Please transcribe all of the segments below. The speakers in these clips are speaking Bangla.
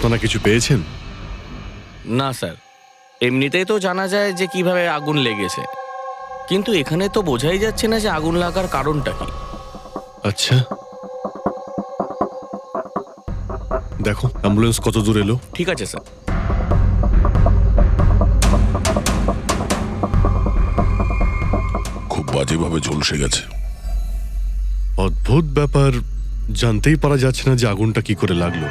আপনারা কিছু পেয়েছেন? না স্যার, এমনিতেই তো জানা যায় যে কিভাবে আগুন লেগেছে, কিন্তু এখানে তো বোঝাই যাচ্ছে না যে আগুন লাগার কারণটা কি। আচ্ছা, দেখো অ্যাম্বুলেন্স কত দূর এলো। ঠিক আছে স্যার। খুব বাজেভাবে ঝলসে গেছে। অদ্ভুত ব্যাপার, জানতেই পারা যাচ্ছে না যে আগুনটা কি করে লাগলো।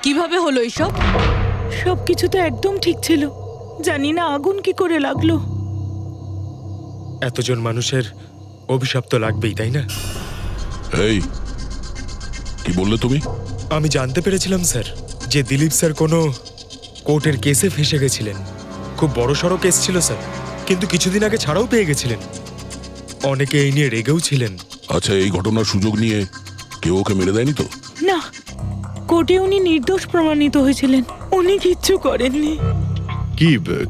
কিভাবে হলো এইসব? সবকিছু তো একদম ঠিক ছিল, জানি না আগুন কি করে লাগলো। এতজন মানুষের অভিশাপ তো লাগবেই, তাই না? এই কি বললে তুমি? আমি জানতে পেরেছিলাম স্যার যে দিলীপ স্যার কোনো কোর্টের কেসে ফেঁসে গেছিলেন। খুব বড়সড় কেস ছিল স্যার, কিন্তু কিছুদিন আগে ছাড়াও পেয়ে গেছিলেন। অনেকে এই নিয়ে রেগেও ছিলেন। আচ্ছা, এই ঘটনার সুযোগ নিয়ে কেউ ওকে মেরে দেয়নি তো? না, কোর্টে উনি নির্দোষ প্রমাণিত হয়েছিলেন, উনি কিচ্ছু করেননি।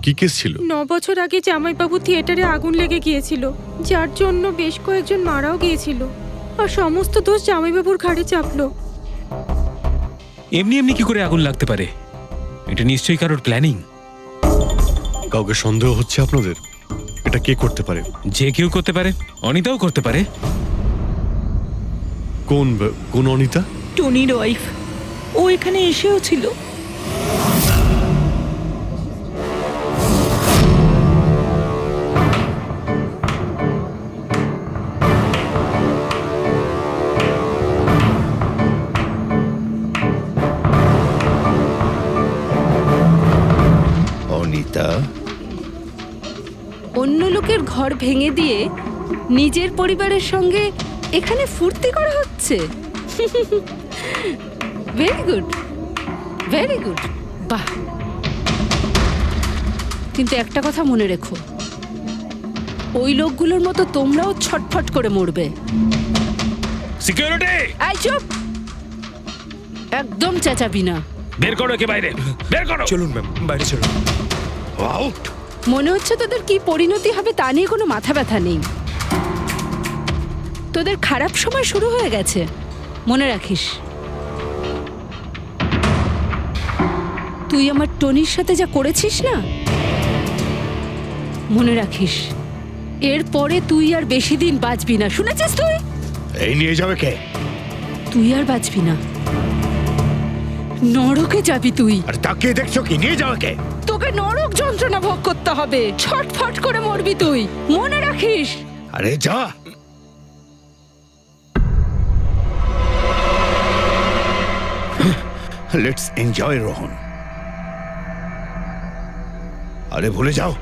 কি কেস ছিল? 9 বছর আগে জামাইবাবু থিয়েটারে আগুন লেগে গিয়েছিল, যার জন্য বেশ কয়েকজন মারাও গিয়েছিল, আর সমস্ত দোষ জামাইবাবুর ঘাড়ে চাপলো। এমনি এমনি কি করে আগুন লাগতে পারে? এটা নিশ্চয়ই কারোর প্ল্যানিং। কাউকে সন্দেহ হচ্ছে আপনাদের? এটা কে করতে পারে? যে কেউ করতে পারে, অনিতাও করতে পারে। কোন অনিতা? টনির ওয়াইফ, ও এখানে এসেও ছিল। অনিতা, অন্য লোকের ঘর ভেঙে দিয়ে নিজের পরিবারের সঙ্গে এখানে ফুর্তি করা হচ্ছে। ভেরি গুড, ভেরি গুড, বাহ। কিন্তু একটা কথা মনে রেখো, ওই লোকগুলোর মতো তোমরাও ছটফট করে মরবে। সিকিউরিটি, এই চুপ, একদম চেঁচাবি না। বের করো একে বাইরে, বের করো। চলুন ম্যাম, বাইরে চলুন। মনে হচ্ছে তোদের কি পরিণতি হবে তা নিয়ে কোনো মাথা ব্যথা নেই। তোদের খারাপ সময় শুরু হয়ে গেছে, মনে রাখিস। তুই আমার টনির সাথে যা করেছিস না, মনে রাখিস এরপরে তুই আর বেশি দিন বাঁচবি না, শুনেছিস? তুই এই নিয়ে যাবে কে? তুই আর বাঁচবি না, নরকে যাবি তুই। আর তাকিয়ে দেখছো কি? নিয়ে যাবে কে? তোকে নরক যন্ত্রণা ভোগ করতে হবে, ছটফট করে মরবি তুই, মনে রাখিস। আরে যা। Let's enjoy Rohan. আরে ভুলে যাও।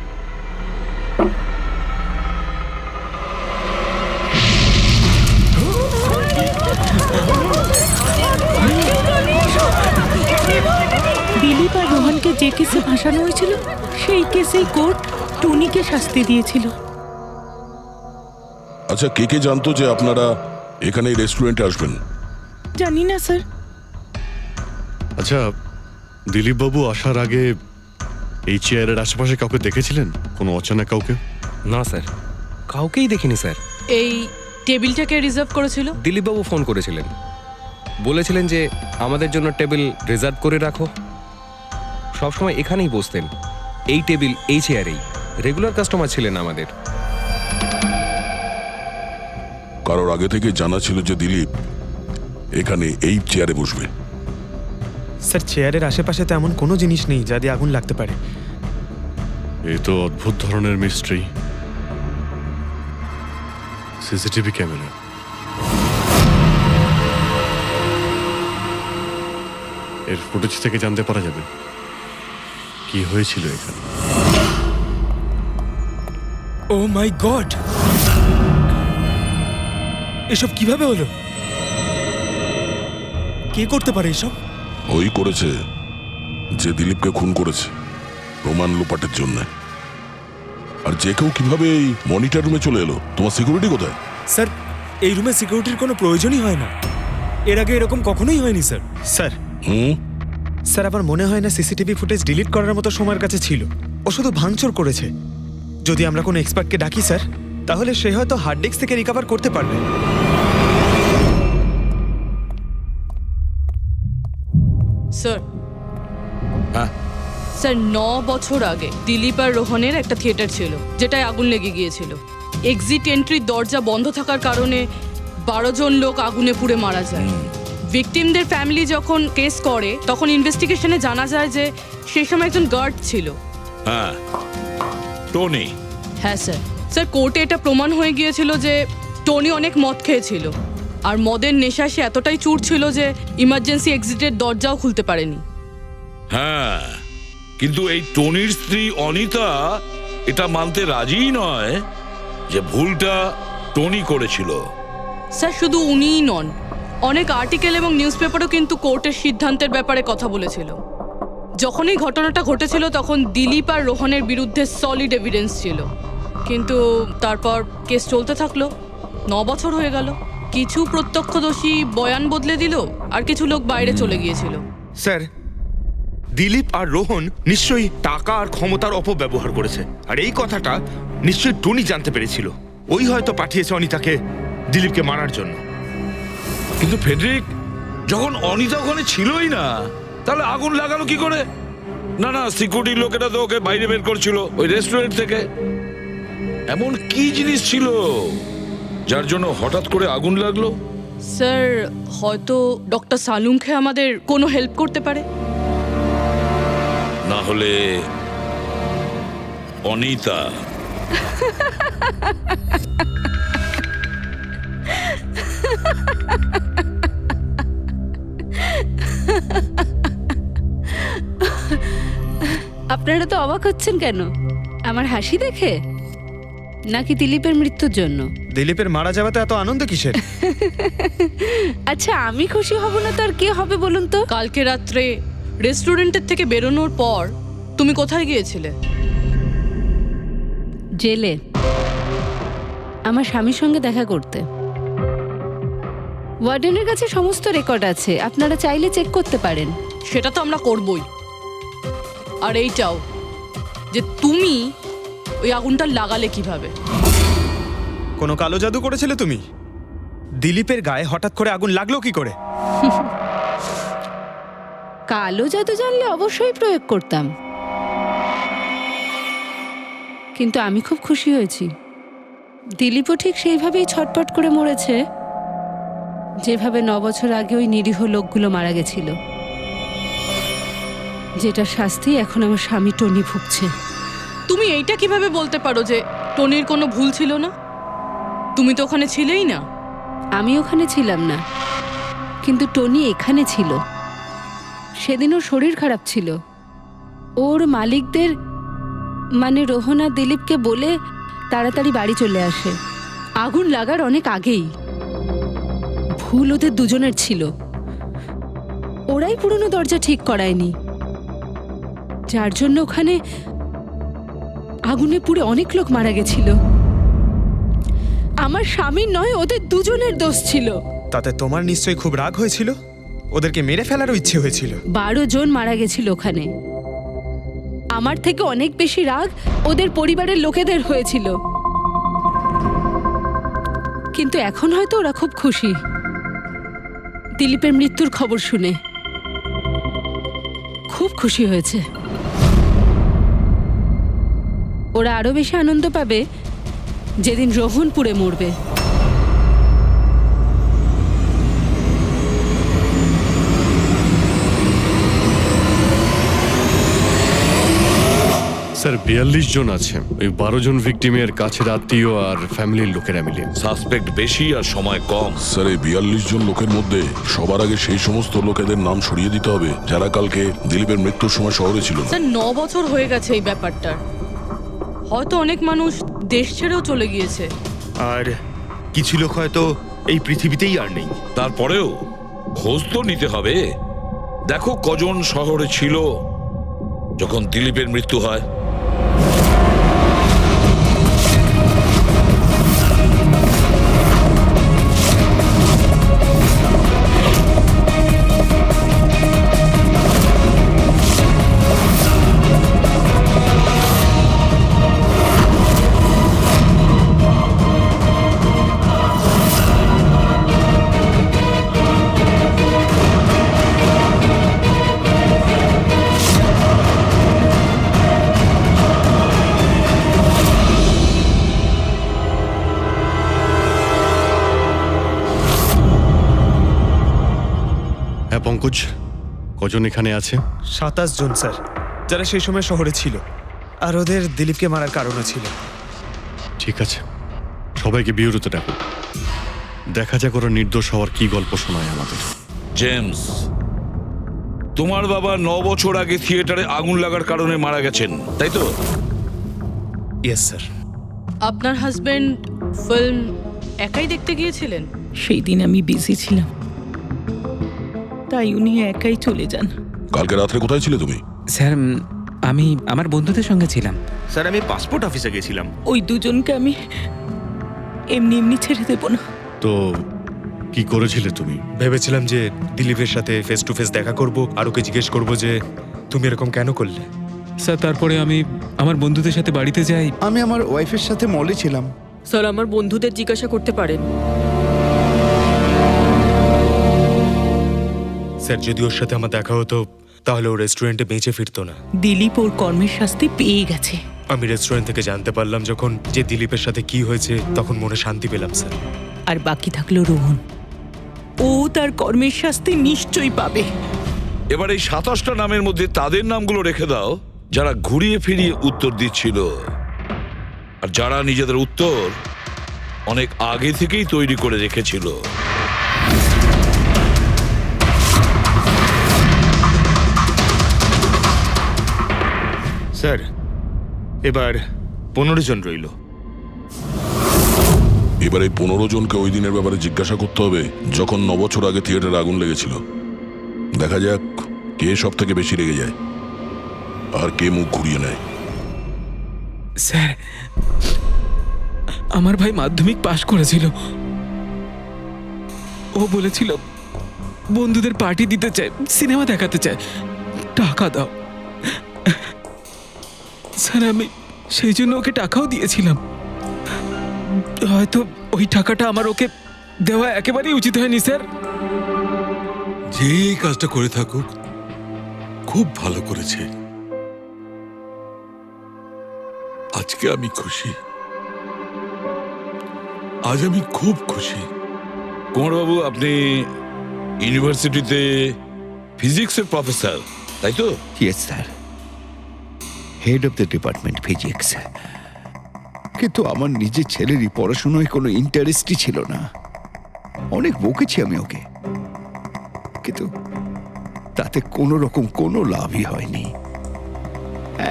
দিলীপ আর রোহনকে যে কেসে ফাঁসানো হয়েছিল, সেই কেসেই কোর্ট টনিকে শাস্তি দিয়েছিল। আচ্ছা, কে কে জানতো যে আপনারা এখানে রেস্টুরেন্টে আসবেন? জানি না স্যার। আচ্ছা, দিলীপ বাবু আসার আগে এই চেয়ারের আশেপাশে কাউকে দেখেছিলেন? কোনো অচেনা কাউকে? না স্যার, কাউকেই দেখিনি স্যার। এই টেবিলটাকে রিজার্ভ করেছিল দিলীপবাবু ফোন করেছিলেন, বলেছিলেন যে আমাদের জন্য টেবিল রিজার্ভ করে রাখো। সবসময় এখানেই বসতেন, এই টেবিল এই চেয়ারেই। রেগুলার কাস্টমার ছিলেন আমাদের। কারোর আগে থেকে জানা ছিল যে দিলীপ এখানে এই চেয়ারে বসবে? স্যার, চেয়ারের আশেপাশে তো এমন কোনো জিনিস নেই যা দিয়ে আগুন লাগতে পারে। এই তো অদ্ভুত ধরনের মিস্ট্রি। সিসিটিভি ক্যামেরা, এর ফুটেজ থেকে জানতে পারা যাবে কি হয়েছিল এখানে। ও মাই গড, এসব কিভাবে হলো? কে করতে পারে এসব? ওই করেছে যে দিলীপকে খুন করেছে প্রমাণ লোপাটের জন্য। আর যে কেউ কিভাবে এই মনিটর রুমে চলে এলো? তোমার সিকিউরিটি কোথায়? স্যার, এই রুমে সিকিউরিটির কোনো প্রয়োজনই হয় না। এর আগে এরকম কখনোই হয়নি স্যার। স্যার স্যার আমার মনে হয় না সিসিটিভি ফুটেজ ডিলিট করার মতো সময়ের কাছে ছিল। ও শুধু ভাঙচুর করেছে। যদি আমরা কোনো এক্সপার্টকে ডাকি স্যার, তাহলে সে হয়তো হার্ড ডিস্ক থেকে রিকভার করতে পারবে। স্যার হ্যাঁ? স্যার 9 বছর আগে দিলীপ আর রোহনের একটা থিয়েটার ছিল যেটায় আগুন লেগে গিয়েছিল। এক্সিট এন্ট্রির দরজা বন্ধ থাকার কারণে 12 জন লোক আগুনে পুড়ে মারা যায়। ভিকটিমদের ফ্যামিলি যখন কেস করে তখন ইনভেস্টিগেশনে জানা যায় যে সেই সময় একজন গার্ড ছিল। হ্যাঁ, টনি। হ্যাঁ স্যার। স্যার কোর্টে এটা প্রমাণ হয়ে গিয়েছিল যে টনি অনেক মদ খেয়েছিল আর মদের নেশায় সে এতটাই চুর ছিল যে ইমার্জেন্সি এক্সিটের দরজাও খুলতে পারেনি। হ্যাঁ, কিন্তু এই টনির স্ত্রী অনিতা এটা মানতে রাজিই নয় যে ভুলটা টনি করেছিল। স্যার শুধু উনিই নন, অনেক আর্টিকেল এবং নিউজ পেপারও কিন্তু কোর্টের সিদ্ধান্তের ব্যাপারে কথা বলেছিল। যখন এই ঘটনাটা ঘটেছিল তখন দিলীপ আর রোহনের বিরুদ্ধে সলিড এভিডেন্স ছিল, কিন্তু তারপর কেস চলতে থাকলো। 9 বছর হয়ে গেল। কিছু প্রত্যক্ষদর্শী বয়ান বদলে দিল আর কিছু লোক বাইরে চলে গিয়েছিল। স্যার, দিলীপ আর রোহন নিশ্চয়ই টাকা আর ক্ষমতার অপব্যবহার করেছে, আর এই কথাটা নিশ্চয়ই টনি জানতে পেরেছিল। ওই হয়তো পাঠিয়েছে অনিতাকে দিলীপকে মারার জন্য। কিন্তু ফেডরিক, যখন অনিতা ওখানে ছিলই না, তাহলে আগুন লাগালো কি করে? না না, সিকিউরিটির লোকেরা তো ওকে বাইরে বের করছিল ওই রেস্টুরেন্ট থেকে। এমন কি জিনিস ছিল যার জন্য হঠাৎ করে আগুন লাগলো? স্যার হয়তো ডক্টর সালুংখে আমাদের কোনো হেল্প করতে পারে। না হলে অনিতা। আপনারা তো অবাক হচ্ছেন কেন? আমার হাসি দেখে নাকি দিলীপের মৃত্যুর জন্য? দিলীপের মারা যাওয়াতে এত আনন্দ কিসের? আচ্ছা, আমি খুশি হব না তো আর কে হবে বলুন তো? কালকে রাত্রে রেস্টুরেন্টের থেকে বেরোনোর পর তুমি কোথায় গিয়েছিলে? জেলে আমার স্বামীর সঙ্গে দেখা করতে। ওয়ার্ডেনের কাছে সমস্ত রেকর্ড আছে, আপনারা চাইলে চেক করতে পারেন। সেটা তো আমরা করবই। আর এইটাও যে তুমি ওই আগুনটা লাগালে কিভাবে? কোনো কালো জাদু করেছিলে তুমি? দিলীপের গায়ে হঠাৎ করে আগুন লাগলো কি করে? কালো জাদু জানলে অবশ্যই প্রয়োগ করতাম, কিন্তু আমি খুব খুশি হয়েছি দিলীপও ঠিক সেইভাবেই ছটপট করে মরেছে যেভাবে 9 বছর আগে ওই নিরীহ লোকগুলো মারা গেছিল, যেটা শাস্তি এখন আমার স্বামী টনি ভুগছে। তুমি এইটা কিভাবে বলতে পারো যে টনির কোনো ভুল ছিল না? তুমি তো ওখানে ছিলেই না। আমি ওখানে ছিলাম না, কিন্তু টনি এখানে ছিল। সেদিন ওর শরীর খারাপ ছিল। ওর মালিকদের মানে রোহন আর দিলীপকে বলে তাড়াতাড়ি বাড়ি চলে আসে আগুন লাগার অনেক আগেই। ভুল ওদের দুজনের ছিল, ওরাই পুরনো দরজা ঠিক করায়নি, যার জন্য ওখানে আগুনে পুড়ে অনেক লোক মারা গেছিল। আমার স্বামীর নয়, ওদের দুজনের দোষ ছিল। তাতে তোমার নিশ্চয়ই খুব রাগ হয়েছিল, ওদেরকে মেরে ফেলারও ইচ্ছে হয়েছিল। 12 জন মারা গেছিল ওখানে। আমার থেকে অনেক বেশি রাগ ওদের পরিবারের লোকেদের হয়েছিল, কিন্তু এখন হয়তো ওরা খুব খুশি দিলীপের মৃত্যুর খবর শুনে। খুব খুশি হয়েছে। ওরা আরো বেশি আনন্দ পাবে যেদিন রোহন পুড়ে মরবে। স্যার 42 জন আছে, ওই 12 জন ভিকটিমের কাছের আত্মীয় আর ফ্যামিলির লোকেরা মিলে। সাসপেক্ট বেশি আর সময় কম। স্যার, এই 42 জন লোকের মধ্যে সবার আগে সেই সমস্ত লোকেদের নাম সরিয়ে দিতে হবে যারা কালকে দিলীপের মৃত্যুর সময় শহরে ছিল। স্যার 9 বছর হয়ে গেছে এই ব্যাপারটার। হয়তো অনেক মানুষ দেশ ছেড়েও চলে গিয়েছে, আর কিছু লোক হয়তো এই পৃথিবীতেই আর নেই। তারপরেও খোঁজ তো নিতে হবে। দেখো কজন শহরে ছিল যখন দিলীপের মৃত্যু হয়। কজন এখানে আছে? 27 জন স্যার, যারা সেই সময় শহরে ছিল, আর ওদের দিলীপকে মারার কারণও ছিল। ঠিক আছে, সবাইকে বিউরোতে ডাকো। দেখা যাক ওরা নির্দোষ হওয়ার কি গল্প শোনায় আমাদের। জেমস, তোমার বাবা 9 বছর আগে থিয়েটারে আগুন লাগার কারণে মারা গেছেন, তাই তো? Yes sir. আপনার হাজবেন্ড ফিল্ম একাই দেখতে গিয়েছিলেন? সেই দিন আমি বিজি ছিলাম, তাই উনি একাই চলে যান। কালকে রাত্রে কোথায় ছিলে তুমি? স্যার আমি আমার বন্ধুদের সঙ্গে ছিলাম। স্যার আমি পাসপোর্ট অফিসে গেছিলাম। ওই দুজনকে আমি এমনি এমনি ছেড়ে দেব না। তো কি করেছিলে তুমি? ভেবেছিলাম যে দিলীপের সাথে ফেস টু ফেস দেখা করব, আর ওকে জিজ্ঞেস করব যে তুমি এরকম কেন করলে। স্যার তারপরে আমি আমার বন্ধুদের সাথে বাড়িতে যাই। আমি আমার ওয়াইফের সাথে মলে ছিলাম। স্যার আমার বন্ধুদের জিজ্ঞাসা করতে পারেন। স্যার যদি ওর সাথে আমার দেখা হতো তাহলে ও রেস্টুরেন্টে বেঁচে ফিরতো না। দিলীপ ওর কর্মের শাস্তি পেয়ে গেছে। আমি রেস্টুরেন্ট থেকে জানতে পারলাম যখন যে দিলীপের সাথে কি হয়েছে, তখন মনে শান্তি পেলাম স্যার। আর বাকি থাকলো রোহন, ও তার কর্মের শাস্তি নিশ্চয়ই পাবে। এবার এই 27টা নামের মধ্যে তাদের নামগুলো রেখে দাও যারা ঘুরিয়ে ফিরিয়ে উত্তর দিচ্ছিল, আর যারা নিজেদের উত্তর অনেক আগে থেকেই তৈরি করে রেখেছিল। স্যার এবার 15 জন রইল। এবার এই 15 জনকে ওই দিনের ব্যাপারে জিজ্ঞাসা করতে হবে যখন 9 বছর আগে থিয়েটারে আগুন লেগেছিল। দেখা যাক কে সব থেকে বেশি রেগে যায় আর কে মুখ ঘুরিয়ে নেয়। স্যার আমার ভাই মাধ্যমিক পাশ করেছিল। ও বলেছিল বন্ধুদের পার্টি দিতে চায়, সিনেমা দেখাতে চায়, টাকা দাও। স্যার আমি সেই জন্য ওকে টাকাও দিয়েছিলাম। হয়তো ওই টাকাটা আমার ওকে দেওয়া একেবারেই উচিত হয়নি স্যার। যে এই কাজটা করে থাকুক খুব ভালো করেছে। আজকে আমি খুশি, আজ আমি খুব খুশি। কুমারবাবু, আপনি ইউনিভার্সিটিতে ফিজিক্সের প্রফেসর, তাই তো? Yes sir, head of the department physics. কিন্তু আমার নিজের ছেলেরই পড়াশোনায় কোনো ইন্টারেস্টই ছিল না। অনেক বকেছি আমি ওকে, কিন্তু তাতে কোনো রকম কোনো লাভই হয়নি।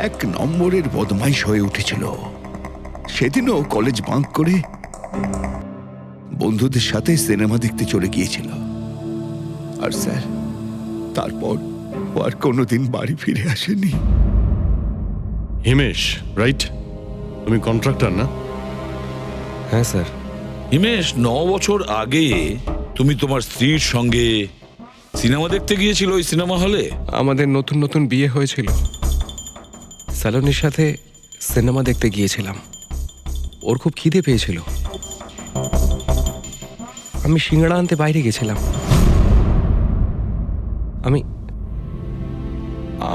1 নম্বরের বদমাইশ হয়ে উঠেছিল। সেদিনও কলেজ বাঙ্ক করে বন্ধুদের সাথে সিনেমা দেখতে চলে গিয়েছিল। আর স্যার তারপর ও আর কোনোদিন বাড়ি ফিরে আসেনি। হিমেশ, রাইট? তুমি কন্ট্রাক্টর না? হ্যাঁ স্যার। হিমেশ, 9 বছর আগে তুমি তোমার স্ত্রীর সঙ্গে সিনেমা দেখতে গিয়েছিল ওই সিনেমা হলে? আমাদের নতুন নতুন বিয়ে হয়েছিল, স্যালোনির সাথে সিনেমা দেখতে গিয়েছিলাম। ওর খুব খিদে পেয়েছিল, আমি সিঙ্গাড়া আনতে বাইরে গেছিলাম। আমি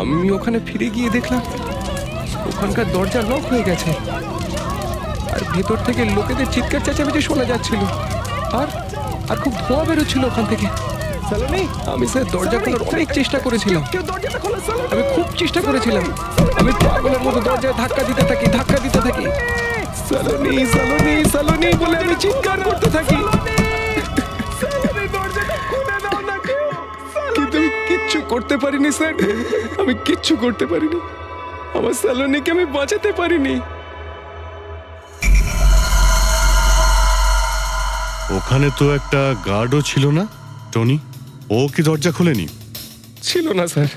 আমি ওখানে ফিরে গিয়ে দেখলাম ওখানকার দরজা লক হয়ে গেছে, আর ভেতর থেকে লোকেদের চিৎকার চেঁচামেচি শোনা যাচ্ছিল, আর আর খুব ধোঁয়া বেরোচ্ছিল ওখান থেকে। সালোনি, আমি স্যার দরজা খোলার অনেক চেষ্টা করেছিলাম, আমি খুব চেষ্টা করেছিলাম। আমি পাগলের মতো দরজায় ধাক্কা দিতে থাকি। সালোনি সালোনি সালোনি বলে আমি চিৎকার করতে থাকি, কিন্তু আমি কিচ্ছু করতে পারিনি স্যার। আমি কিচ্ছু করতে পারিনি, আমার সালোনিকে আমি বাঁচাতে পারিনি। ওখানে তো একটা গার্ডও ছিল না, টনি? ও কি দরজা খোলেনি? ছিল না স্যার।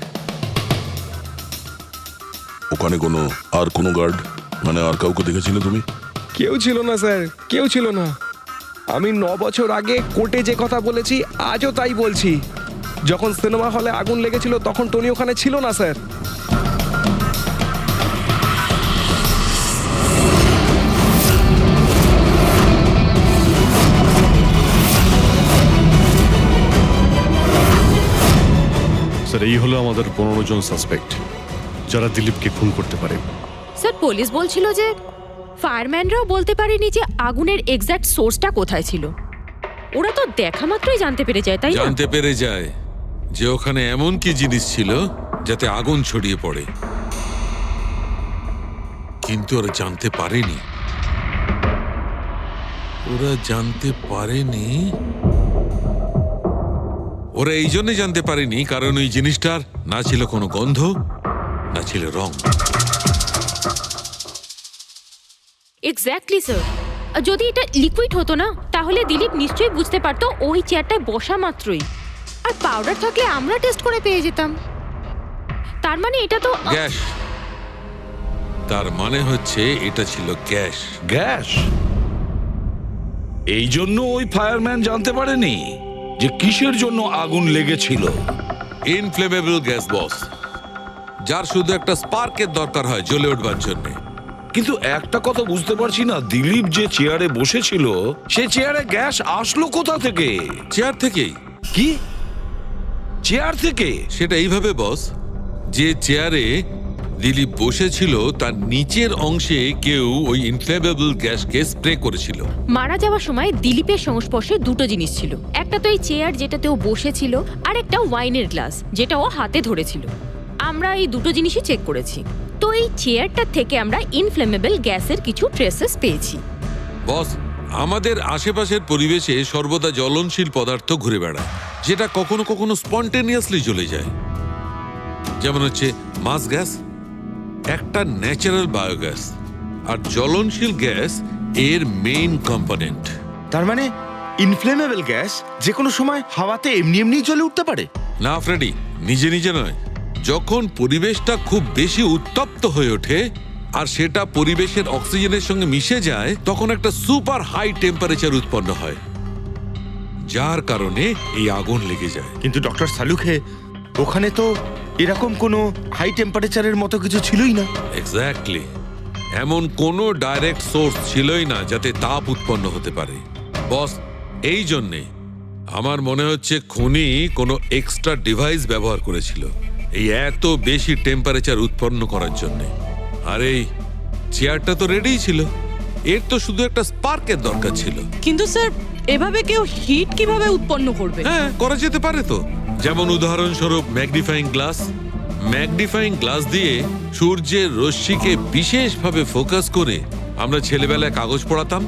ওখানে কোনো গার্ড মানে আর কাউকে দেখেছিলে তুমি? কেউ ছিল না স্যার, কেউ ছিল না। আমি 9 বছর আগে কোর্টে যে কথা বলেছি আজও তাই বলছি। যখন সিনেমা হলে আগুন লেগেছিল তখন টনি ওখানে ছিল না স্যার। স্যার এই হলো আমাদের 15 জন সাসপেক্ট যারা দিলীপকে খুন করতে পারে। স্যার পুলিশ বলছিল যে ফায়ারম্যানরাও বলতে পারেনি যে আগুনের এক্স্যাক্ট সোর্সটা কোথায় ছিল। ওরা তো দেখা মাত্রই জানতে পেরে যায়, তাই না? জানতে পেরে যায়, যে ওখানে এমন কি জিনিস ছিল যাতে আগুন ছড়িয়ে পড়ে, কিন্তু ওরা জানতে পারেনি। ওরা এই জন্য জানতে পারেনি কারণ ওই জিনিসটার না ছিল কোনো গন্ধ, না ছিল রং। Exactly sir. যদি এটা লিকুইড হতো না তাহলে দিলীপ নিশ্চয়ই বুঝতে পারতো ওই চেয়ারটায় বসা মাত্রই। আর পাউডার থাকলে আমরা টেস্ট করে পেয়ে যেতাম। তার মানে এটা তো গ্যাস। তার মানে হচ্ছে এটা ছিল গ্যাস। গ্যাস? এই জন্য ওই ফায়ারম্যান জানতে পারেনি যে কিসের জন্য আগুন লেগেছিল। ইনফ্লেমেবল গ্যাস বস, যার শুধু একটা স্পার্কের দরকার হয় জ্বলে উঠবার জন্য। কিন্তু একটা কথা বুঝতে পারছি না, দিলীপ যে চেয়ারে বসেছিল সেই চেয়ারে গ্যাস আসলো কোথা থেকে? চেয়ার থেকেই। কি চেয়ার থেকে? সেটা এইভাবে বস, যে চেয়ারে দিলীপ বসেছিল তার নিচের অংশে কেউ ওই ইনফ্লেমেবল গ্যাসকে স্প্রে করেছিল। মারা যাওয়ার সময় দিলীপের সংস্পর্শে দুটো জিনিস ছিল। একটা তো এই চেয়ার যেটাতে ও বসেছিল, আর একটা ওয়াইনের গ্লাস যেটা ও হাতে ধরেছিল। আমরা এই দুটো জিনিসই চেক করেছি। তো এই চেয়ারটা থেকে আমরা ইনফ্লেমেবল গ্যাসের কিছু ট্রেসেস পেয়েছি। বস, আমাদের আশেপাশের পরিবেশে সর্বদা জ্বলনশীল পদার্থ ঘুরে বেড়ায়, যেটা কখনো কখনো স্পন্টেনিয়াসলি জ্বলে যায়। যেমন হচ্ছে মাস গ্যাস, একটা ন্যাচারাল বায়োগ্যাস, আর জ্বলনশীল গ্যাস এর মেইন কম্পোনেন্ট। তার মানে ইনফ্লেমেবল গ্যাস যে কোনো সময় হাওয়াতে এমনি এমনি জ্বলে উঠতে পারে? না ফ্রেডি, নিজে নিজে নয়। যখন পরিবেশটা খুব বেশি উত্তপ্ত হয়ে ওঠে আর সেটা পরিবেশের অক্সিজেনের সঙ্গে মিশে যায়, তখন একটা সুপার হাই টেম্পারেচার উৎপন্ন হয়, যার কারণে এই আগুন লেগে যায়। কিন্তু ডক্টর সালুখে, ওখানে তো এরকম কোনো হাই টেম্পারেচারের মতো কিছু ছিলই না। এক্স্যাক্টলি, এমন কোনো ডাইরেক্ট সোর্স ছিলই না যাতে তাপ উৎপন্ন হতে পারে। বস, এই জন্যে আমার মনে হচ্ছে খুনি কোনো এক্সট্রা ডিভাইস ব্যবহার করেছিল এই এত বেশি টেম্পারেচার উৎপন্ন করার জন্য। আর এই চেয়ারটা তো রেডিই ছিল, এর তো শুধু একটা স্পার্কের দরকার ছিল। কিন্তু স্যার, এভাবে কেউ হিট কিভাবে উৎপন্ন করবে? হ্যাঁ, করা যেতে পারে তো। যেমন উদাহরণস্বরূপ ম্যাগনিফাইং গ্লাস। ম্যাগনিফাইং গ্লাস দিয়ে সূর্যের রশ্মিকে বিশেষভাবে ফোকাস করে আমরা ছেলেবেলায় কাগজ পড়াতাম।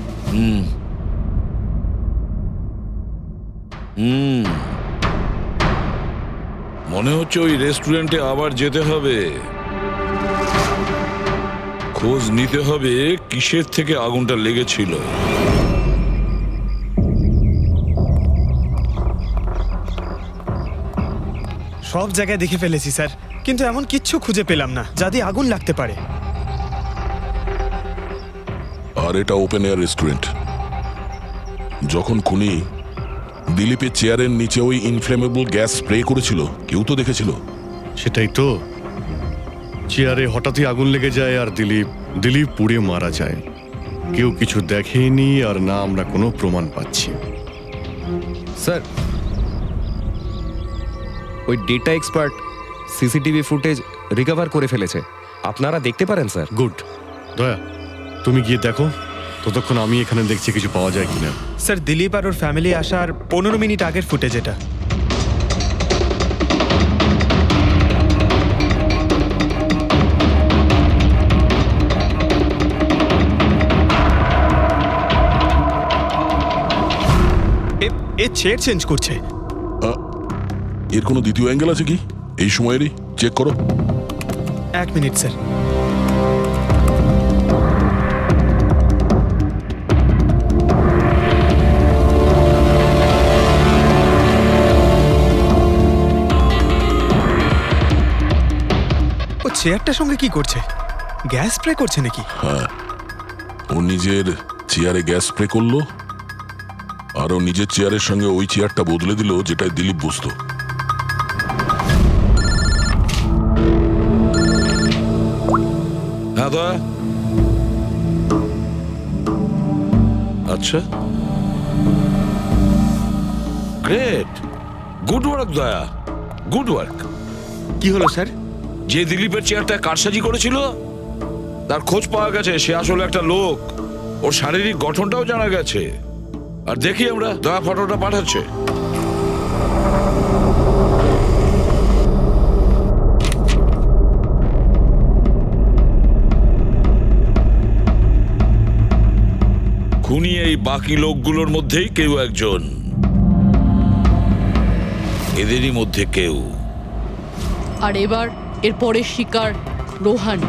মনে হচ্ছে ওই রেস্টুরেন্টে আবার যেতে হবে, খোঁজ নিতে হবে কিসের থেকে আগুনটা লেগেছিল। সব জায়গায় দেখে ফেলেছি স্যার, কিন্তু এমন কিচ্ছু খুঁজে পেলাম না যাতে আগুন লাগতে পারে। আর এটা ওপেন এয়ার রেস্টুরেন্ট। যখন খুনি দিলীপের চেয়ারের নিচে ওই ইনফ্লেমেবল গ্যাস স্প্রে করেছিল, কেউ তো দেখেছিল। সেটাই তো, চেয়ারে হঠাৎই আগুন লেগে যায় আর দিলীপ পুড়ে মারা যায়। কেউ কিছু দেখেনি, আর না আমরা কোনো প্রমাণ পাচ্ছি। স্যার, ওই data expert CCTV footage recover করে ফেলেছে, আপনারা দেখতে পারেন স্যার। গুড। দয়া, তুমি গিয়ে দেখো, ততক্ষণ আমি এখানে দেখছি কিছু পাওয়া যায় কিনা। স্যার, দিলীপ আর ওর ফ্যামিলি আসার 15 মিনিট আগের ফুটেজ এটা। এ চেয়ার চেঞ্জ করছে। এর কোনো দ্বিতীয় অ্যাঙ্গেল আছে কি এই সময়েরই? চেক করো। 1 মিনিট স্যার। ও চেয়ারটার সঙ্গে কি করছে? গ্যাস স্প্রে করছে নাকি? হ্যাঁ, ও নিজের চেয়ারে গ্যাস স্প্রে করলো, আর ও নিজের চেয়ারের সঙ্গে ওই চেয়ারটা বদলে দিল যেটায় দিলীপ বসতো। হ্যাঁ দয়া। আচ্ছা, গ্রেট, গুড ওয়ার্ক দয়া, গুড ওয়ার্ক। কি হলো স্যার? যে দিলীপের চেয়ারটা কারসাজি করেছিল তার খোঁজ পাওয়া গেছে। সে আসলে একটা লোক, ওর শারীরিক গঠনটাও জানা গেছে। আর দেখি আমরা, দয়া ফটোটা পাঠাচ্ছে। খুনি এই বাকি লোকগুলোর মধ্যেই কেউ একজন, এদেরই মধ্যে কেউ। আর এবার এর পরের শিকার রোহান।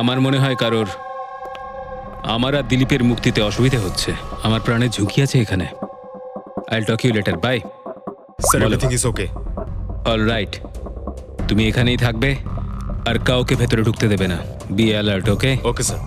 আমার মনে হয় কারোর আমার আর দিলীপের মুক্তিতে অসুবিধা হচ্ছে। আমার প্রাণের ঝুঁকি আছে এখানে। I'll talk you later, bye. Sir, everything is okay. All right, তুমি এখানেই থাকবে আর কাউকে ভেতরে ঢুকতে দেবে না। Be alert, okay? Okay sir.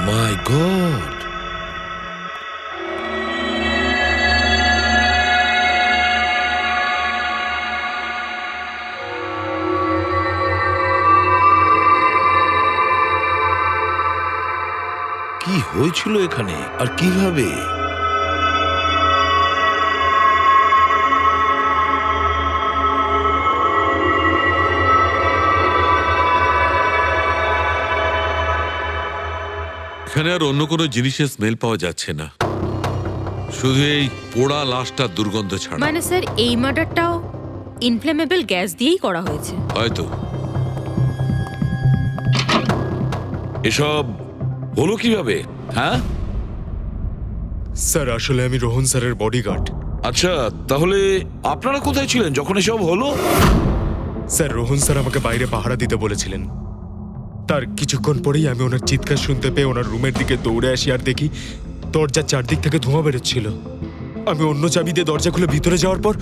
My god, কি হয়েছিল এখানে আর কিভাবে? এখানে আর অন্য কোনো জিনিসের স্মেল পাওয়া যাচ্ছে না, শুধু এই পোড়া লাশটার দুর্গন্ধ ছাড়া। মানে স্যার, এই মার্ডারটাও ইনফ্লেমেবল গ্যাস দিয়েই করা হয়েছে হয়তো। এসব হলো কিভাবে? হ্যাঁ স্যার, আসলে আমি রোহন স্যারের বডিগার্ড। আচ্ছা, তাহলে আপনারা কোথায় ছিলেন যখন এসব হলো? স্যার, রোহন স্যার আমাকে বাইরে পাহারা দিতে বলেছিলেন। তার কিছুক্ষণ পরেই আমি ওনার চিৎকার শুনতে পেয়ে ওনার রুমের দিকে দৌড়ে আসি আর দেখি দরজার চারদিক থেকে ধোঁয়া বেরোচ্ছিল। আমি অন্য চাবি দিয়ে দরজা খুলে ভিতরে যাওয়ার পর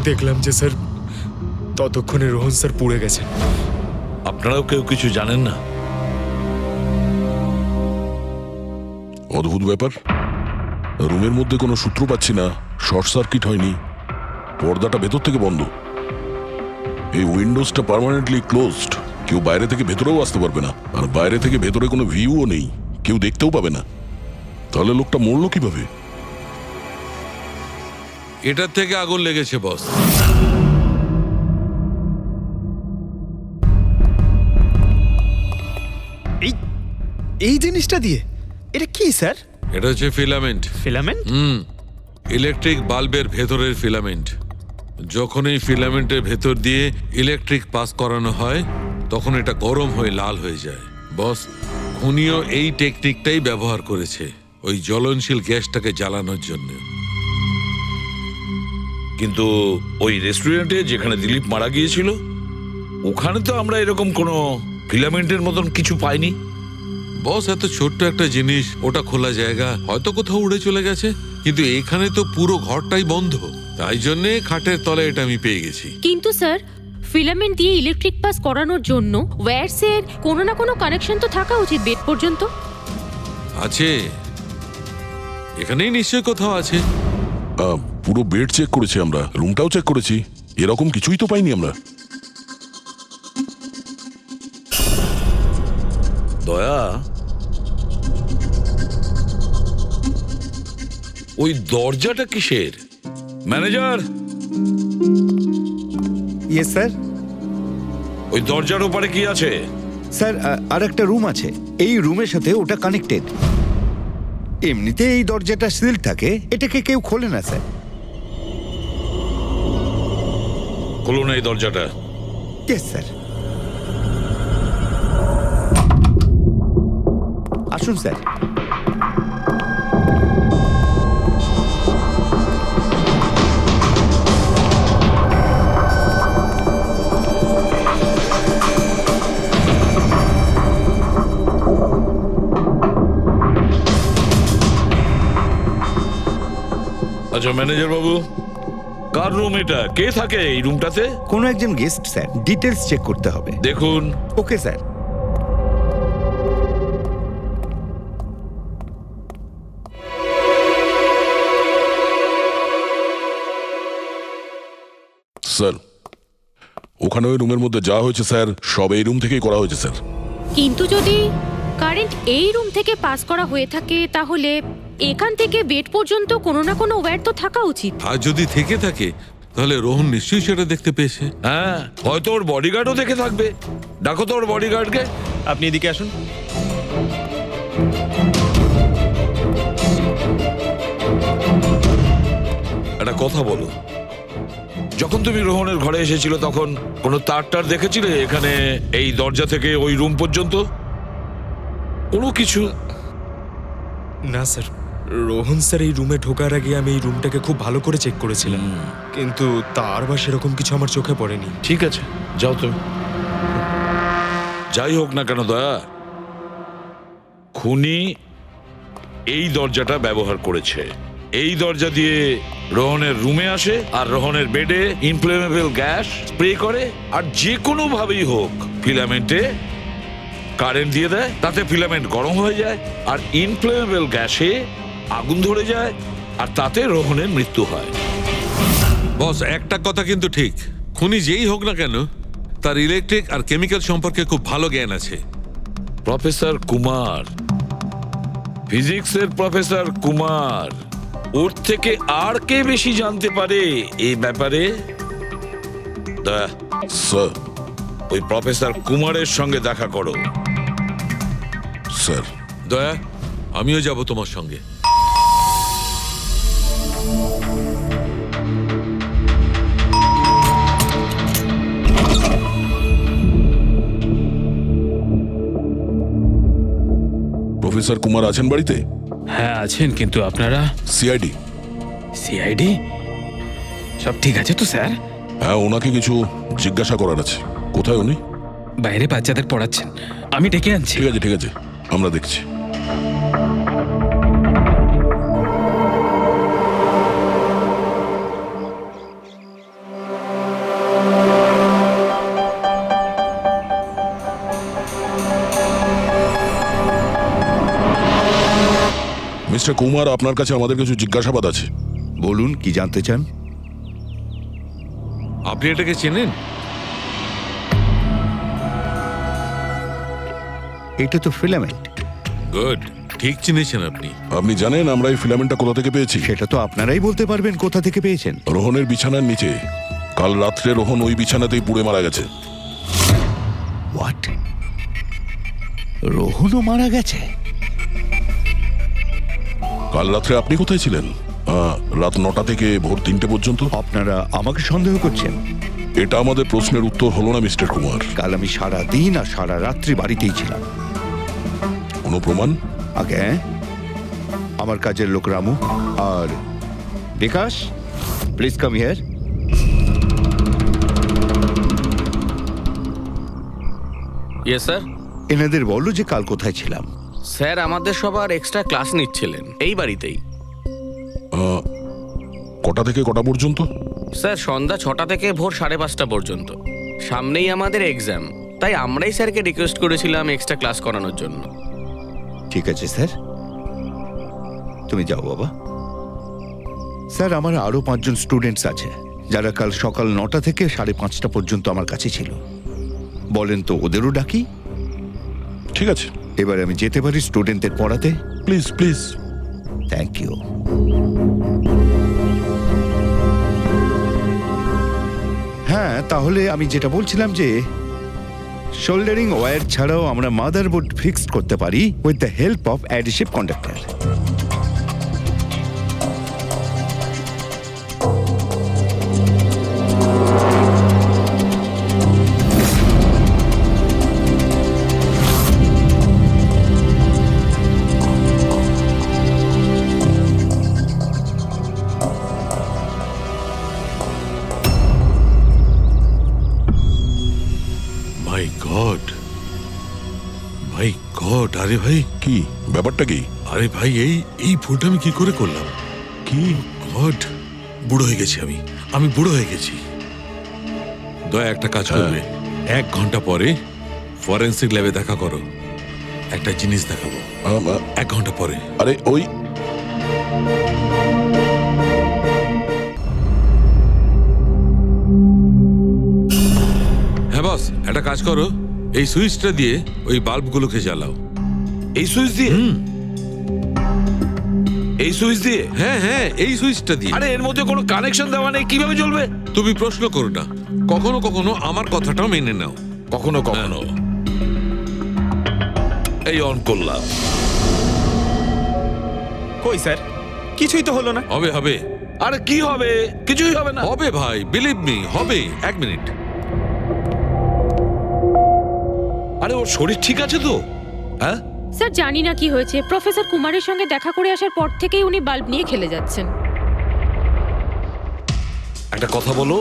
দেখলাম যে স্যার ততক্ষণে রোহন স্যার পুড়ে গেছেন। আপনারাও কেউ কিছু জানেন না? অদ্ভুত ব্যাপার, রুমের মধ্যে কোনো সূত্র পাচ্ছি না, শর্ট সার্কিট হয়নি, পর্দাটা ভেতর থেকে বন্ধ, এই উইন্ডোজটা পার্মানেন্টলি ক্লোজড, কেউ বাইরে থেকে ভেতরেও আসতে পারবে না, আর বাইরে থেকে ভেতরে কোনো ভিউও নেই, কেউ দেখতেও পাবে না। তাহলে লোকটা মরলো কিভাবে? এটার থেকে আগুন লেগেছে বস। এই জিনিসটা দিয়ে? এটা কি স্যার? এটা হচ্ছে ফিলামেন্ট। ফিলামেন্ট? ইলেকট্রিক বাল্বের ভেতরের ফিলামেন্ট। যখন এই ফিলামেন্টের ভেতর দিয়ে ইলেকট্রিক পাস করানো হয় তখন এটা গরম হয়ে লাল হয়ে যায়। বস, খুনিও এই টেকনিকটাই ব্যবহার করেছে ওই জ্বলনশীল গ্যাসটাকে জ্বালানোর জন্য। কিন্তু ওই রেস্টুরেন্টে যেখানে দিলীপ মারা গিয়েছিল ওখানে তো আমরা এরকম কোনো ফিলামেন্টের মতন কিছু পাইনি। বস, এত ছোট্ট একটা জিনিস, ওটা খোলা জায়গা, হয়তো কোথাও উড়ে চলে গেছে, কিন্তু এখানে তো পুরো ঘরটাই বন্ধ, তাই জন্যে খাটের তলায় এটা আমি পেয়ে গেছি। কিন্তু স্যার, ফিলামেন্ট দিয়ে ইলেকট্রিক পাস করানোর জন্য ওয়্যারসের কোনো না কোনো কানেকশন তো থাকা উচিত বেড পর্যন্ত। আছে, এখানেই নিশ্চয় কোথাও আছে। পুরো বেড চেক করেছি আমরা, রুমটাও চেক করেছি, এরকম কিছুই তো পাইনি আমরা। দয়া, ওই দরজাটা কিসের? Manager, yes sir. ওই দরজার ওপারে কি আছে? স্যার, আর একটা রুম আছে, এই রুমের সাথে ওটা কানেক্টেড। এমনিতে এই দরজাটা সিল থাকে, এটাকে কেউ খোলে না স্যার। খুলুন এই দরজাটা। Yes sir. আসুন স্যার। আচ্ছা ম্যানেজার বাবু, কার রুম এটা? কে থাকে এই রুমটাতে? কোনো একজন গেস্ট স্যার, ডিটেলস চেক করতে হবে। দেখুন। Okay sir. স্যার, ওখানে ওই রুমের মধ্যে যা হয়েছে স্যার, সব এই রুম থেকেই করা হয়েছে স্যার। কিন্তু যদি কারেন্ট এই রুম থেকে পাস করা হয়ে থাকে তাহলে এখান থেকে বেড পর্যন্ত কোনো না কোনো ওয়্যার তো থাকা উচিত। আর যদি থেকে থাকে তাহলে রোহন নিশ্চয়ই সেটা দেখতে পেয়েছে। হ্যাঁ, হয়তো ওর বডিগার্ডও দেখে থাকবে। ডাকো তো ওর বডিগার্ডকে। আপনি এদিকে আসুন। একটা কথা বলো, যখন তুমি রোহনের ঘরে এসেছিল তখন কোনো তার দেখেছিলে এখানে এই দরজা থেকে ওই রুম পর্যন্ত? কোনো কিছু? না স্যার, রোহন স্যার এই রুমে ঢোকার আগে আমি এই রুমটাকে খুব ভালো করে চেক করেছিলাম, কিন্তু তার বা সেরকম কিছু আমার চোখে পড়েনি। ঠিক আছে, যাও তুমি। যাই হোক না কেন দয়া, খুনি এই দরজাটা ব্যবহার করেছে। এই দরজা দিয়ে রোহনের রুমে আসে আর রোহনের বেডে ইনফ্লেমেবল গ্যাস স্প্রে করে, আর যে কোনো ভাবেই হোক ফিলামেন্টে কারেন্ট দিয়ে দেয়, তাতে ফিলামেন্ট গরম হয়ে যায় আর ইনফ্লেমেবল গ্যাসে আগুন ধরে যায়, আর তাতে রোহনের মৃত্যু হয়। বস, একটা কথা কিন্তু ঠিক, খুনি যেই হোক না কেন তার ইলেকট্রিক আর কেমিক্যাল সম্পর্কে খুব ভালো জ্ঞান আছে। প্রফেসর কুমার, ফিজিক্সের প্রফেসর কুমার, ওর থেকে আর কে বেশি জানতে পারে এই ব্যাপারে? দয়া, স্যার, ওই প্রফেসর কুমারের সঙ্গে দেখা করো। স্যার। দয়া, আমিও যাব তোমার সঙ্গে। প্রফেসর কুমার আছেন বাড়িতে? হ্যাঁ আছেন, কিন্তু আপনারা? সিআইডি। সিআইডি? সব ঠিক আছে তো স্যার? হ্যাঁ, ওনাকে কিছু জিজ্ঞাসা করার আছে। কোথায় উনি? বাইরে বাচ্চাদের পড়াচ্ছেন, আমি ডেকে আনছি। ঠিক আছে ঠিক আছে, আমরা দেখছি। মিস্টার কুমার, আপনার কাছে আমাদের কিছু জিজ্ঞাসাবাদ আছে। বলুন, কি জানতে চান? আপনি এটাকে চেনেন? এটা তো ফিলামেন্ট। গুড, ঠিক চিনেছেন আপনি। আপনি জানেন আমরা এই ফিলামেন্টটা কোথা থেকে পেয়েছি? সেটা তো আপনারাই বলতে পারবেন কোথা থেকে পেয়েছেন। রোহনের বিছানার নিচে। কাল রাত্রে রোহন ওই বিছানাতেই পুড়ে মারা গেছে। হোয়াট? রোহনও মারা গেছে? কাল রাত্রে আপনি কোথায় ছিলেন? রাত 9টা থেকে ভোর 3টে পর্যন্ত। আপনারা আমাকে সন্দেহ করছেন? এটা আমাদের প্রশ্নের উত্তর হলো না মিস্টার কুমার। কাল আমি সারা দিন আর সারা রাত্রি বাড়িতেই ছিলাম। কোনো প্রমাণ? আগে আমার কাজের লোক রামু আর Bikash, please come here. Yes sir. এনাদের বলো যে কাল কোথায় ছিলাম। স্যার আমাদের সবার এক্সট্রা ক্লাস নিচ্ছিলেন এই বাড়িতেই। কটা থেকে কটা পর্যন্ত? স্যার সন্ধ্যা 6টা থেকে ভোর 5:30 পর্যন্ত। সামনেই আমাদের এক্সাম, তাই আমরাই স্যারকে রিকোয়েস্ট করেছিলাম এক্সট্রা ক্লাস করানোর জন্য। ঠিক আছে স্যার, তুমি যাও বাবা। স্যার, আমার আরো 5 জন স্টুডেন্টস আছে যারা কাল সকাল 9টা থেকে 5:30 পর্যন্ত আমার কাছে ছিল। বলেন তো ওদেরও ডাকি? ঠিক আছে, এবার আমি যেতে পারি স্টুডেন্টদের পড়াতে? Please please. Thank you. হ্যাঁ, তাহলে আমি যেটা বলছিলাম যে শোল্ডারিং ওয়্যার ছাড়াও আমরা মাদারবোর্ড ফিক্সড করতে পারি with the help of adhesive conductor. My god, my god! আরে ভাই, কি ব্যাপারটা? কি? আরে ভাই, এই ভুলটা আমি কি করে করলাম? কি গড, বুড়ো হয়ে গেছি আমি বুড়ো হয়ে গেছি। দয়া একটা কাজ করবে, 1 ঘন্টা পরে ফরেন্সিক ল্যাবে দেখা করো। একটা জিনিস দেখাবো। 1 ঘন্টা পরে। আরে ওই হ্যাঁ বস, একটা কাজ করো, এই সুইচটা দিয়ে ওই বাল্বগুলোকে জ্বালাও। এই সুইচ দিয়ে? এই সুইচ দিয়ে? হ্যাঁ হ্যাঁ, এই সুইচটা দিয়ে। আরে এর মধ্যে কোনো কানেকশন দেওয়া নেই, কিভাবে জ্বলবে? তুমি প্রশ্ন করো না, কখনো কখনো আমার কথাটাও মেনে নাও। কখনো কখনো। এই অন করলাম। কই স্যার, কিছুই তো হলো না। হবে হবে। আরে কি হবে? কিছুই হবে না। হবে ভাই, বিলিভ মি, হবে। 1 মিনিট। আরে ওর শরীর ঠিক আছে তো? হ্যাঁ স্যার, জানি না কি হয়েছে, প্রফেসর কুমারের সঙ্গে দেখা করে আসার পর থেকেই উনি বাল্ব নিয়ে খেলে যাচ্ছেন। একটা কথা বলো,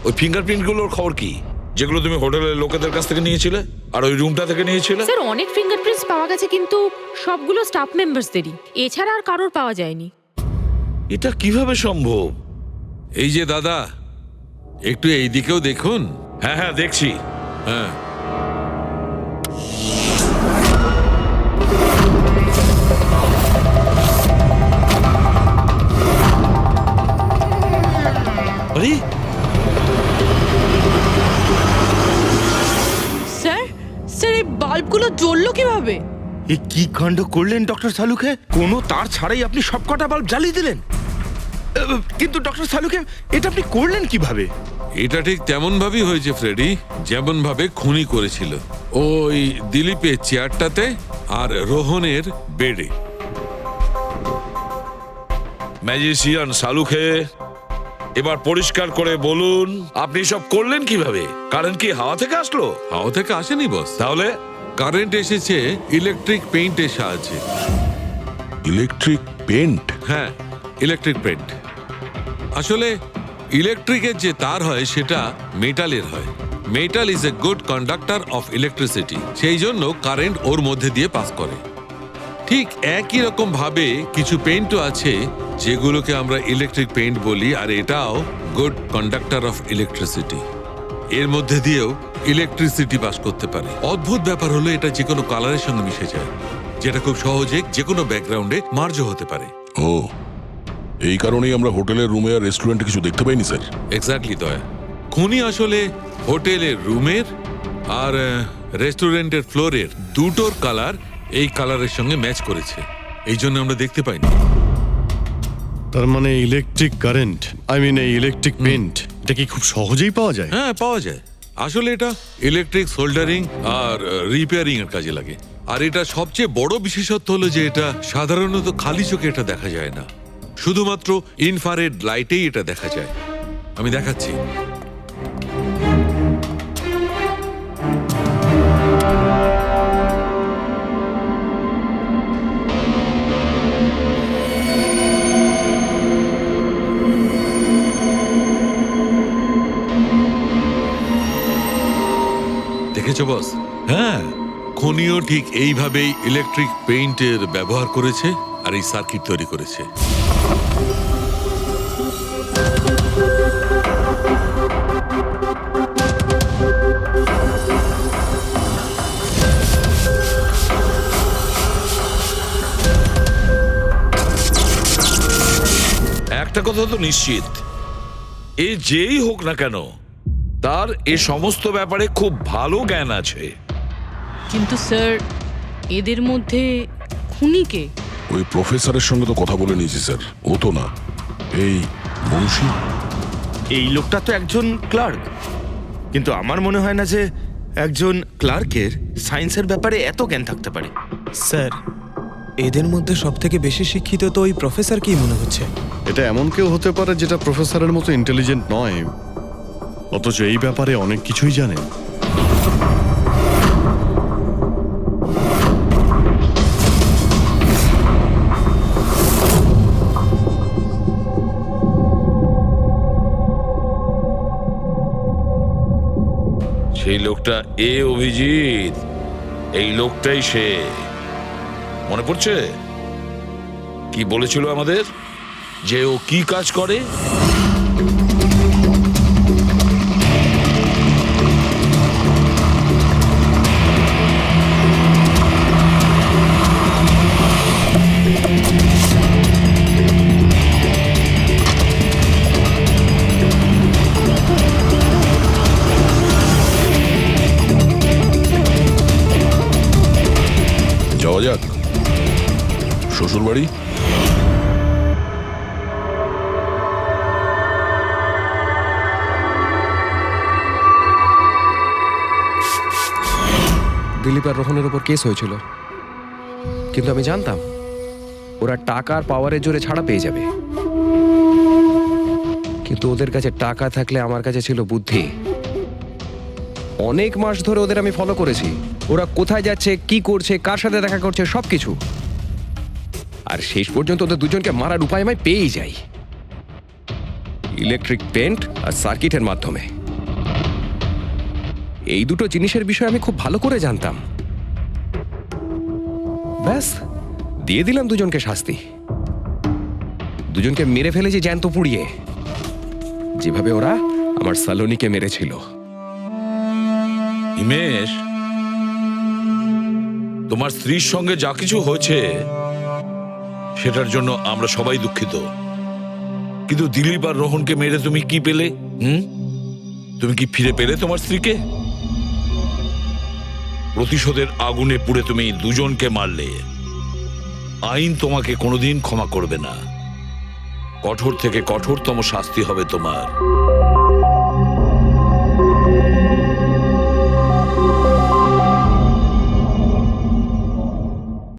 ওই ফিঙ্গারপ্রিন্ট গুলোর খবর কি, যেগুলো তুমি হোটেলের লোকেদের কাছ থেকে নিয়েছিলে আর ওই রুমটা থেকে নিয়েছিলে? স্যার, অনেক ফিঙ্গারপ্রিন্টস পাওয়া গেছে, কিন্তু সবগুলো স্টাফ মেম্বারসদেরই, এছাড়া আর কারোর পাওয়া যায়নি। এটা কিভাবে সম্ভব? এই যে দাদা, একটু এই দিকেও দেখুন। হ্যাঁ হ্যাঁ, দেখছি। হ্যাঁ, আরে স্যার, স্যার এই বাল্বগুলো জ্বললো কিভাবে? এ কি কাণ্ড করলেন ডক্টর সালুকে? কোনো তার ছাড়াই আপনি সবকটা বাল্ব জ্বালিয়ে দিলেন। কিন্তু ডক্টর সালুকে, এটা আপনি করলেন কিভাবে? এটা ঠিক তেমন ভাবেই হয়েছে ফ্রেডি, যেমন ভাবে খুনি করেছিল। ওই দিলীপের চেয়ারটাতে আর রোহনের বেডে। ম্যাজিশিয়ান সালুকে, এবার পরিষ্কার করে বলুন আপনি সব করলেন কিভাবে? কারেন্ট কি হাওয়া থেকে আসলো? হাওয়া থেকে আসেনি বস, তাহলে? কারেন্ট এসেছে ইলেকট্রিক পেইন্টের সাহায্যে। Electric paint? হ্যাঁ, ইলেকট্রিক পেইন্ট। আসলে ইলেকট্রিকের যে তার হয় সেটা মেটালের হয়। Metal is a good conductor of electricity, সেই জন্য কারেন্ট ওর মধ্যে দিয়ে পাস করে। ঠিক একই রকম ভাবে কিছু পেইন্টও আছে যেগুলোকে আমরা ইলেকট্রিক পেইন্ট বলি, আর এটাও গুড কন্ডাক্টর অফ ইলেকট্রিসিটি। এর মধ্যে দিয়েও ইলেকট্রিসিটি পাস করতে পারে। অদ্ভুত ব্যাপার হলো এটা যে কোনো কালারের সঙ্গে মিশে যায়। যেটা খুব সহজে যে কোনো ব্যাকগ্রাউন্ডে মার্জ হতে পারে। ও, এই কারণেই আমরা হোটেলের রুমে আর রেস্টুরেন্টে কিছু দেখতে পাইনি স্যার। এক্স্যাক্টলি দয়া, খুনি আসলে হোটেলের রুমের আর রেস্টুরেন্টের ফ্লোরের দুটোর কালার এই কালারের সঙ্গে ম্যাচ করেছে, এই জন্য আমরা দেখতে পাইনি। তার মানে ইলেকট্রিক কারেন্ট, এই ইলেকট্রিক পেইন্ট, এটা কি খুব সহজেই পাওয়া যায়? হ্যাঁ, পাওয়া যায়। আসলে এটা ইলেকট্রিক সোল্ডারিং আর রিপেয়ারিং এর কাজে লাগে। আর এটা সবচেয়ে বড় বিশেষত্ব হলো যে এটা সাধারণত খালি চোখে এটা দেখা যায় না, শুধুমাত্র ইনফ্রারেড লাইটেই এটা দেখা যায়। আমি দেখাচ্ছি। দেখেছো বস? হ্যাঁ, খনিও ঠিক এইভাবেই ইলেকট্রিক পেইন্টের ব্যবহার করেছে আর এই সার্কিট তৈরি করেছে। একটা কথা তো নিশ্চিত, এ যেই হোক না কেন তার এ সমস্ত ব্যাপারে খুব ভালো জ্ঞান আছে। কিন্তু স্যার, এদের মধ্যে খুনি কে? ওই প্রফেসরের সঙ্গে তো কথা বলে নিয়েছি স্যার, ও তো না, এই মুন্সি। এই লোকটা তো একজন ক্লার্ক, কিন্তু আমার মনে হয় না যে একজন ক্লার্কের সায়েন্সের ব্যাপারে এত জ্ঞান থাকতে পারে। স্যার, এদের মধ্যে সব থেকে বেশি শিক্ষিত তো ওই প্রফেসর কি মনে হচ্ছে? এটা এমন কেউ হতে পারে যেটা প্রফেসরের মতো ইন্টেলিজেন্ট নয়, অথচ এই ব্যাপারে অনেক কিছুই জানে। সেই লোকটা অভিজিৎ, এই লোকটাই সে। মনে পড়ছে কি বলেছিল আমাদের, যে ও কি কাজ করে? যাওয়া যাক শ্বশুর বাড়ি। দিলীপ আর রোহনের ওপর কেস হয়েছিল, কিন্তু আমি জানতাম ওরা টাকার পাওয়ারের জোরে ছাড়া পেয়ে যাবে। কিন্তু ওদের কাছে টাকা থাকলে আমার কাছে ছিল বুদ্ধি। অনেক মাস ধরে ওদের আমি ফলো করেছি, ওরা কোথায় যাচ্ছে, কি করছে, কার সাথে দেখা করছে, সবকিছু। আর শেষ পর্যন্ত ওদের দুজনকে মারার উপায় আমি পেয়েই যাই, ইলেকট্রিক পেন্ট আর সার্কিটের মাধ্যমে। এই দুটো জিনিসের বিষয়ে আমি খুব ভালো করে জানতাম। ব্যাস, দিয়ে দিলাম দুজনকে শাস্তি। দুজনকে মেরে ফেলেছি জ্যান্ত পুড়িয়ে, যেভাবে ওরা আমার সালোনিকে মেরেছিল। হিমেশ, তোমার স্ত্রীর সঙ্গে যা কিছু হয়েছে সেটার জন্য আমরা সবাই দুঃখিত, কিন্তু দিলীপ আর রোহনকে মেরে তুমি কি পেলে? তুমি কি ফিরে পেলে তোমার স্ত্রীকে? প্রতিশোধের আগুনে পুড়ে তুমি দুজনকে মারলে। আইন তোমাকে কোনোদিন ক্ষমা করবে না, কঠোর থেকে কঠোরতম শাস্তি হবে তোমার।